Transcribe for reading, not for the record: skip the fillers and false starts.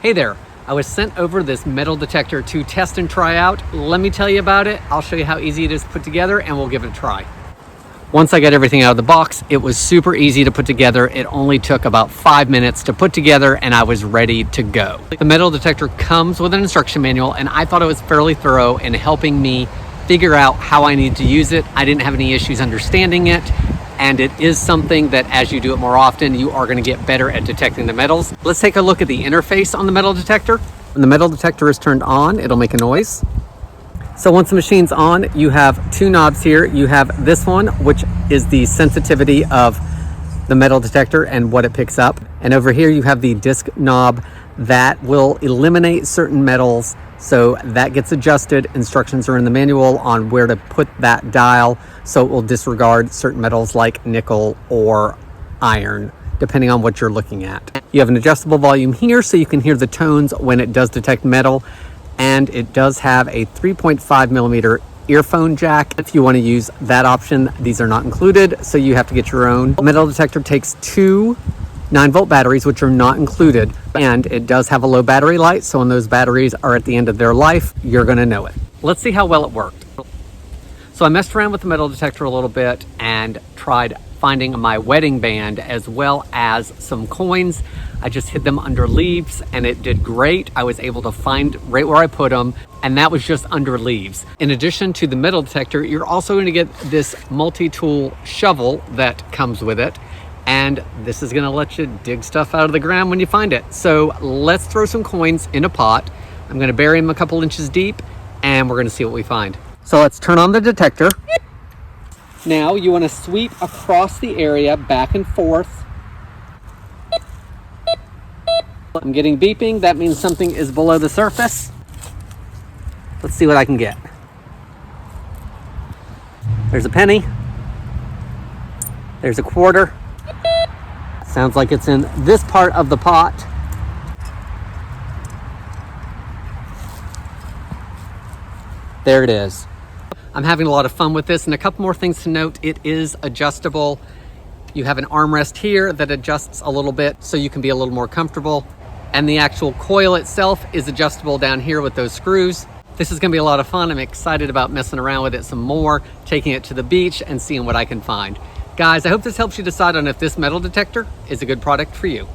Hey there, I was sent over this metal detector to test and try out. Let me tell you about it. I'll show you how easy it is to put together and we'll give it a try. Once I got everything out of the box, it was super easy to put together. It only took about 5 minutes to put together and I was ready to go. The metal detector comes with an instruction manual and I thought it was fairly thorough in helping me figure out how I need to use it. I didn't have any issues understanding it. And it is something that as you do it more often, you are going to get better at detecting the metals. Let's take a look at the interface on the metal detector. When the metal detector is turned on, it'll make a noise. So once the machine's on, you have two knobs here. You have this one, which is the sensitivity of the metal detector and what it picks up. And over here, you have the disc knob that will eliminate certain metals. So that gets adjusted. Instructions are in the manual on where to put that dial. So it will disregard certain metals like nickel or iron, depending on what you're looking at. You have an adjustable volume here so you can hear the tones when it does detect metal. And it does have a 3.5 millimeter earphone jack. If you want to use that option, these are not included, so you have to get your own. The metal detector takes two 9-volt batteries, which are not included, and it does have a low battery light, so when those batteries are at the end of their life, you're going to know it. Let's see how well it worked. So I messed around with the metal detector a little bit and tried finding my wedding band as well as some coins. I just hid them under leaves and it did great. I was able to find right where I put them, and that was just under leaves. In addition to the metal detector, you're also going to get this multi-tool shovel that comes with it. And this is gonna let you dig stuff out of the ground when you find it. So let's throw some coins in a pot. I'm gonna bury them a couple inches deep and we're gonna see what we find. So let's turn on the detector. Now you wanna sweep across the area back and forth. I'm getting beeping, that means something is below the surface. Let's see what I can get. There's a penny. There's a quarter. Sounds like it's in this part of the pot. There it is. I'm having a lot of fun with this, and a couple more things to note. It is adjustable. You have an armrest here that adjusts a little bit so you can be a little more comfortable. And the actual coil itself is adjustable down here with those screws. This is gonna be a lot of fun. I'm excited about messing around with it some more, taking it to the beach and seeing what I can find. Guys, I hope this helps you decide on if this metal detector is a good product for you.